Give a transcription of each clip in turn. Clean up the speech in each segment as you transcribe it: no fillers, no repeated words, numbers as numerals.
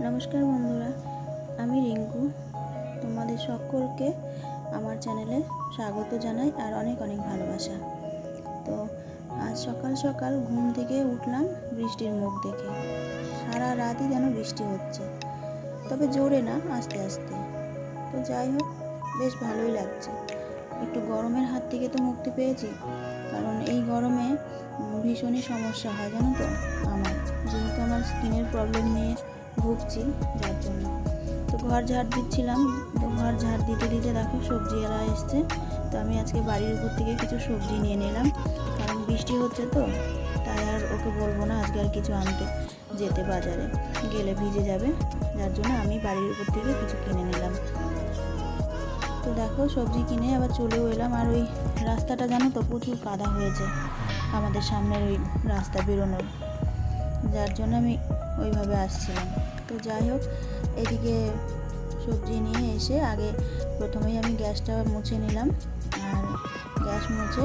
নমস্কার বন্ধুরা, আমি রিঙ্কু। তোমাদের সকলকে আমার চ্যানেলে স্বাগত জানাই আর অনেক অনেক ভালোবাসা। তো আজ সকাল সকাল ঘুম থেকে উঠলাম বৃষ্টির মুখ দেখে। সারা রাতই যেন বৃষ্টি হচ্ছে, তবে জোরে না, আস্তে আস্তে। তো যাই হোক, বেশ ভালোই লাগছে। একটু গরমের হাত থেকে তো মুক্তি পেয়েছি, কারণ এই গরমে ভীষণই সমস্যা হয় জানো তো আমার, যেহেতু আমার স্কিনের প্রবলেম নিয়ে ভুগছি, যার জন্য। তো ঘর ঝাড় দিচ্ছিলাম, তো ঘর ঝাড় দিতে দিতে দেখো সবজিওয়ালা এসছে। তো আমি আজকে বাড়ির উপর থেকে কিছু সবজি নিয়ে নিলাম, কারণ বৃষ্টি হচ্ছে তো, তাই আর ওকে বলবো না আজকে আর কিছু আনতে যেতে, বাজারে গেলে ভিজে যাবে, যার জন্য আমি বাড়ির উপর থেকে কিছু কিনে নিলাম। তো দেখো সবজি কিনে আবার চলেও এলাম। আর ওই রাস্তাটা জানো তো প্রচুর কাদা হয়েছে, আমাদের সামনের ওই রাস্তা বেরোনোর, যার জন্য আমি ওইভাবে আসছিলাম। তো যাই হোক, এদিকে সবজি নিয়ে এসে আগে প্রথমেই আমি গ্যাসটা মুছে নিলাম। আর গ্যাস মুছে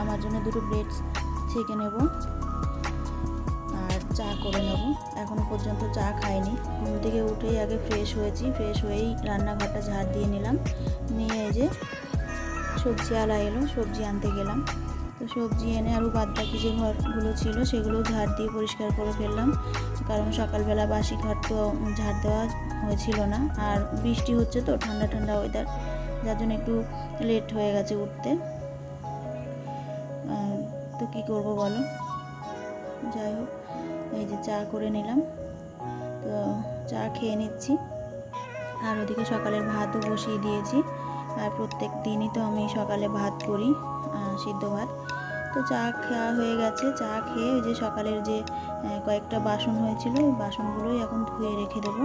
আমার জন্য দুটো ব্রেড ছেঁকে নেব আর চা করে নেব। এখনও পর্যন্ত চা খাইনি, ঘুম থেকে উঠেই আগে ফ্রেশ হয়েছি, ফ্রেশ হয়েই রান্নাঘরটা ঝাড় দিয়ে নিলাম। নিয়ে এই যে সবজিওয়ালা এলো, সবজি আনতে গেলাম। তো সবজি এনে আরও বাদ বাকি যে ঘরগুলো ছিল সেগুলো ঝাড় দিয়ে পরিষ্কার করে ফেললাম, কারণ সকালবেলা বাসি ঘর তো ঝাড় দেওয়া হয়েছিল না। আর বৃষ্টি হচ্ছে তো, ঠান্ডা ঠান্ডা ওয়েদার, যার জন্য একটু লেট হয়ে গেছে উঠতে। তো কী করবো বলো। যাই হোক, এই যে চা করে নিলাম, তো চা খেয়ে নিচ্ছি। আর ওদিকে সকালের ভাতও বসিয়ে দিয়েছি। আর প্রত্যেক দিনই তো আমি সকালে ভাত করি, সিদ্ধ ভাত। তো চা খাওয়া হয়ে গেছে, চা খেয়ে ওই যে সকালের যে কয়েকটা বাসন হয়েছিল, ওই বাসনগুলোই এখন ধুয়ে রেখে দেবো।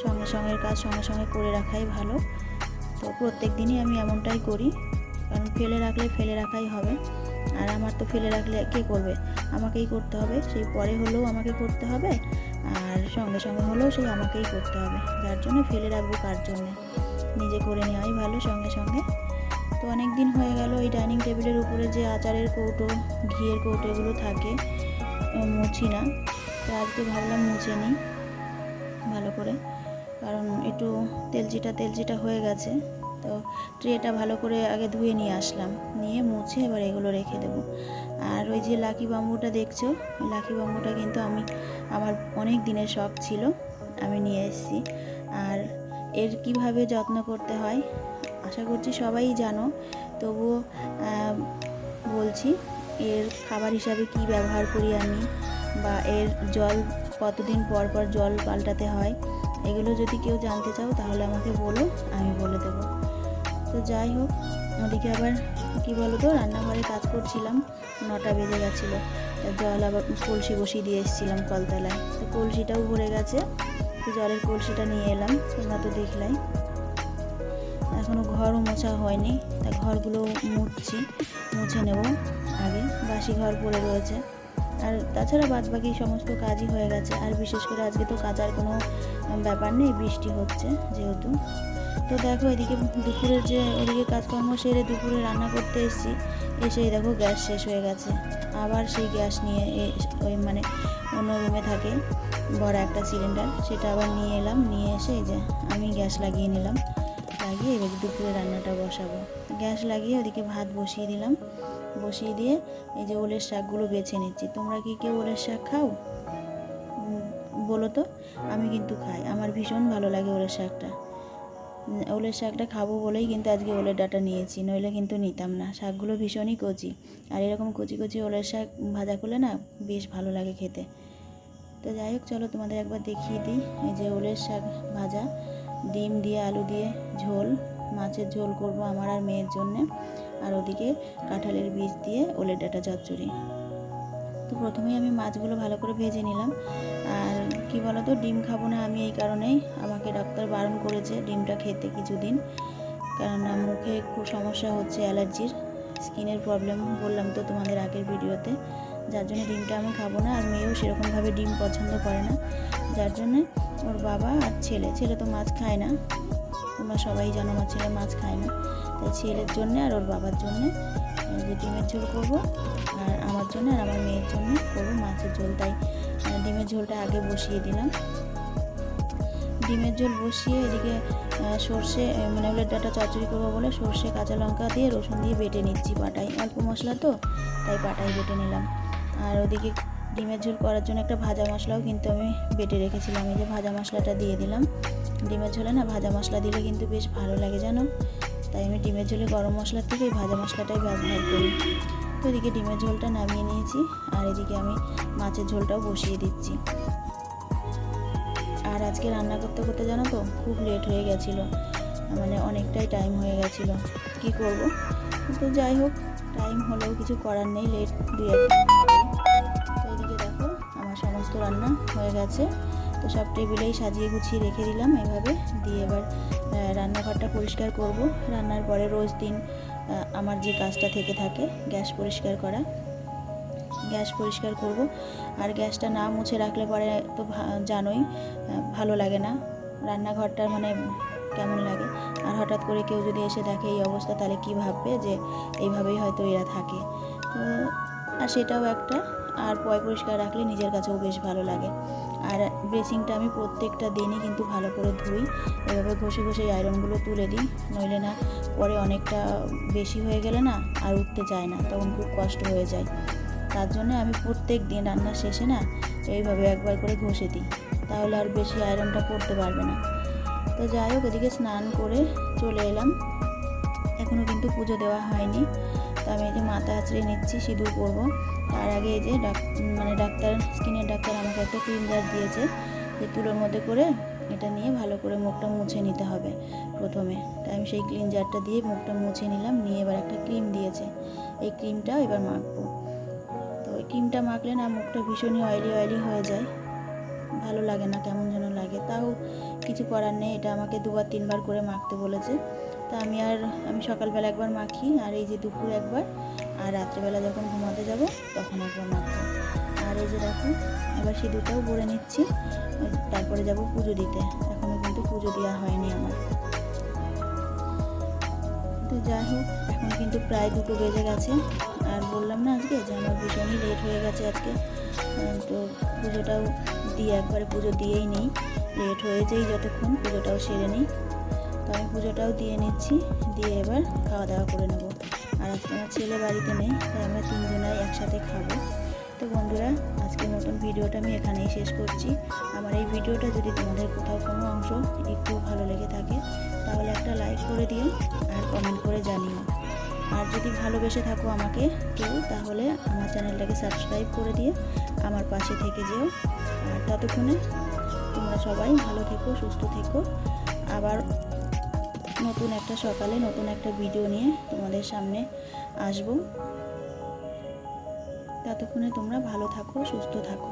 সঙ্গে সঙ্গে কাজ সঙ্গে সঙ্গে করে রাখাই ভালো। তো প্রত্যেক দিনই আমি এমনটাই করি, কারণ ফেলে রাখলে ফেলে রাখাই হবে। আর আমার তো ফেলে রাখলে কে করবে, আমাকেই করতে হবে। সেই পরে হলেও আমাকে করতে হবে, আর সঙ্গে সঙ্গে হলেও সেই আমাকেই করতে হবে, যার জন্য ফেলে রাখবো কার জন্য, নিজে করে নেওয়াই ভালো সঙ্গে সঙ্গে। তো অনেক দিন হয়ে গেল এই ডাইনিং টেবিলের উপরে যে আচারের কৌটো, ঘিয়ের কৌটো এগুলো থাকে, মুছি না। তো আজকে ভাবলাম মুছে নিই ভালো করে, কারণ একটু তেলচিটা হয়ে গেছে। তো ট্রেটা ভালো করে আগে ধুয়ে নিয়ে আসলাম, নিয়ে মুছে এবার এগুলো রেখে দেবো। আর ওই যে লাকি বাম্বুটা দেখছো, ওই লাকি বাম্বুটা কিন্তু আমার অনেক দিনের শখ ছিল, আমি নিয়ে এসেছি। আর এর কিভাবে যত্ন করতে হয় আশা করছি সবাই জানো, তবুও বলছি। এর খাবার হিসাবে কি ব্যবহার করি আমি, বা এর জল কতদিন পর পর জল পাল্টাতে হয়, এগুলো যদি কেউ জানতে চাও তাহলে আমাকে বলো, আমি বলে দেবো। তো যাই হোক, ওদিকে আবার কি বলো তো, রান্নাঘরে কাজ করছিলাম, 9টা বেজে গেছিলো। জল আবার কলসি বসিয়ে দিয়ে এসেছিলাম কলতলায়, তো কলসিটাও ভরে গেছে। তো জলের কলসিটা নিয়ে এলাম, তোমরা তো দেখলাই। এখনও ঘরও মোছা হয়নি, তা ঘরগুলো মুছে নেব আগে, বাসি ঘর পড়ে রয়েছে। আর তাছাড়া বাদ বাকি সমস্ত কাজই হয়ে গেছে। আর বিশেষ করে আজকে তো কাচার কোনো ব্যাপার নেই, বৃষ্টি হচ্ছে যেহেতু। তো দেখো এদিকে দুপুরের যে ওদিকে কাজকর্ম সেরে দুপুরে রান্না করতে এসেছি, এসেই দেখো গ্যাস শেষ হয়ে গেছে। আবার সেই গ্যাস নিয়ে ওই মানে অন্য রুমে থাকে বড় একটা সিলিন্ডার, সেটা আবার নিয়ে এলাম, নিয়ে এসে এই যে আমি গ্যাস লাগিয়ে নিলাম। লাগিয়ে এবার দুপুরে রান্নাটা বসাবো। গ্যাস লাগিয়ে ওদিকে ভাত বসিয়ে দিলাম, বসিয়ে দিয়ে এই যে ওলের শাকগুলো বেছে নিচ্ছি। তোমরা কি কেউ ওলের শাক খাও বলো তো? আমি কিন্তু খাই, আমার ভীষণ ভালো লাগে ওলের শাকটা। ওলের শাকটা খাবো বলেই কিন্তু আজকে ওলের ডাঁটা নিয়েছি, নইলে কিন্তু নিতাম না। শাকগুলো ভীষণই কচি, আর এরকম কচি কচি ওলের শাক ভাজা করলে না বেশ ভালো লাগে খেতে। তো যাই হোক, চলো তোমাদের একবার দেখিয়ে দিই। এই যে ওলের শাক ভাজা, ডিম দিয়ে আলু দিয়ে ঝোল, মাছের ঝোল করব আমার আর মেয়ের জন্যে। আর ওদিকে কাঁঠালের বীজ দিয়ে ওলের ডাঁটা চচ্চড়ি। তো প্রথমেই আমি মাছগুলো ভালো করে ভেজে নিলাম। আর কি বলো তো, ডিম খাবো না আমি, এই কারণেই আমাকে ডাক্তার বারণ করেছে ডিমটা খেতে কিছুদিন, কারণ মুখে খুব সমস্যা হচ্ছে, অ্যালার্জির, স্কিনের প্রবলেম, বললাম তো তোমাদের আগের ভিডিওতে। যার জন্য ডিমটা আমি খাবো না। আর মেয়েও সেরকমভাবে ডিম পছন্দ করে না, যার জন্যে ওর বাবা আর ছেলে তো মাছ খায় না, তোমরা সবাই জানো আমার ছেলে মাছ খায় না। তাই ছেলের জন্যে আর ওর বাবার জন্যে যে ডিমের ঝোল করবো, আর আমার জন্য আর আমার মেয়ের জন্য করবো মাছের ঝোল। তাই ডিমের ঝোলটা আগে বসিয়ে দিলাম। ডিমের ঝোল বসিয়ে এদিকে সর্ষে মানে উলের ডাঁটা চচ্চড়ি করবো বলে সর্ষে কাঁচা লঙ্কা দিয়ে রসুন দিয়ে বেটে নিচ্ছি পাটায়, অল্প মশলা তো তাই পাটায় বেটে নিলাম। আর ওদিকে ডিমের ঝোল করার জন্য একটা ভাজা মশলাও কিন্তু আমি বেটে রেখেছিলাম, এই যে ভাজা মশলাটা দিয়ে দিলাম। ডিমের ঝোলে না ভাজা মশলা দিলে কিন্তু বেশ ভালো লাগে জানো, তাই আমি ডিমের ঝোলে গরম মশলার থেকে এই ভাজা মশলাটাই ব্যবহার করি। তো এদিকে ডিমের ঝোলটা নামিয়ে নিয়েছি, আর এদিকে আমি মাছের ঝোলটাও বসিয়ে দিচ্ছি। আর আজকে রান্না করতে করতে জানো তো খুব লেট হয়ে গেছিলো, মানে অনেকটাই টাইম হয়ে গেছিলো, কি করব। তো যাই হোক, টাইম হলেও কিছু করার নেই, লেট 2-1 দিন হবেই। তো এদিকে দেখো আমার সমস্ত রান্না হয়ে গেছে, তো সব টেবিলেই সাজিয়ে গুছিয়ে রেখে দিলাম এভাবে দিয়ে। এবার রান্নাঘরটা পরিষ্কার করব। রান্নার পরে রোজ দিন আমার যে কাজটা থেকে থাকে গ্যাস পরিষ্কার করা, গ্যাস পরিষ্কার করব। আর গ্যাসটা না মুছে রাখলে পরে তো জানোই ভালো লাগে না, রান্নাঘরটা মানে কেমন লাগে। আর হঠাৎ করে কেউ যদি এসে দেখে এই অবস্থা, তাহলে কি ভাববে যে এইভাবেই হয়তো এরা থাকে। তো আর সেটাও একটা, আর পরিষ্কার রাখলে নিজের কাছেও বেশ ভালো লাগে। আর ব্রেসিংটা আমি প্রত্যেকটা দিনই কিন্তু ভালো করে ধুই, এভাবে ঘষে ঘষে আয়রনগুলো তুলে দিই, নইলে না পরে অনেকটা বেশি হয়ে গেলে না আর উঠতে চায় না, তখন খুব কষ্ট হয়ে যায়। তার জন্য আমি প্রত্যেক দিন রান্নার শেষে না এইভাবে একবার করে ঘষে দিই, তাহলে আর বেশি আয়রনটা পড়তে পারবে না। তো যাই হোক, এদিকে স্নান করে চলে এলাম, এখনও কিন্তু পুজো দেওয়া হয়নি। তো আমি এই যে মাথা আঁচড়ে নিচ্ছি, সিঁদুর পরবো। তার আগে এই যে ডাক্তার, স্কিনের ডাক্তার আমাকে একটা ক্লিনজার দিয়েছে, যে তুলোর মধ্যে করে এটা নিয়ে ভালো করে মুখটা মুছে নিতে হবে প্রথমে। তাই আমি সেই ক্লিনজারটা দিয়ে মুখটা মুছে নিলাম, নিয়ে এবার একটা ক্রিম দিয়েছে, এই ক্রিমটা এবার মাখবো। তো ওই ক্রিমটা মাখলে না মুখটা ভীষণই অয়েলি হয়ে যায়, ভালো লাগে না, কেমন যেন লাগে। তাও কিছু করার নেই, এটা আমাকে 2-3 বার করে মাখতে বলেছে। তা আমি সকালবেলা একবার মাখি, আর এই যে দুপুর একবার, আর রাত্রেবেলা যখন ঘুমাতে যাব তখন একবার মাখবো। আর এই যে দেখো এবার সিঁদুরটাও ভরে নিচ্ছি, তারপরে যাব পুজো দিতে। এখনও কিন্তু পুজো দেওয়া হয়নি আমার। তো যাই হোক, এখন কিন্তু প্রায় 2টো বেজে গেছে। আর বললাম না আজকে যে আমার ভীষণই লেট হয়ে গেছে আজকে, তো পুজোটাও দিয়ে একবারে পুজো দিয়েই নিই, লেট হয়েছেই যতক্ষণ পুজোটাও সেরে নিই। তো আমি পুজোটাও দিয়ে নিচ্ছি, দিয়ে এবার খাওয়া দাওয়া করে নেব। আর আজকে আমার ছেলে বাড়িতে নেই, তাই আমরা 3জনাই একসাথে খাবো। তো বন্ধুরা, আজকের মতন ভিডিওটা আমি এখানেই শেষ করছি। আমার এই ভিডিওটা যদি তোমাদের কোথাও কোনো অংশ একটু ভালো লেগে থাকে, তাহলে একটা লাইক করে দিও আর কমেন্ট করে জানিও। আর যদি ভালোবেসে থাকো আমাকে কেউ, তাহলে আমার চ্যানেলটাকে সাবস্ক্রাইব করে দিয়ে আমার পাশে থেকে যেও। আর ততক্ষণে তোমরা সবাই ভালো থেকো, সুস্থ থেকো। আবার নতুন একটা সকালে নতুন একটা ভিডিও নিয়ে তোমাদের সামনে আসবো। ততক্ষণে তোমরা ভালো থাকো, সুস্থ থাকো।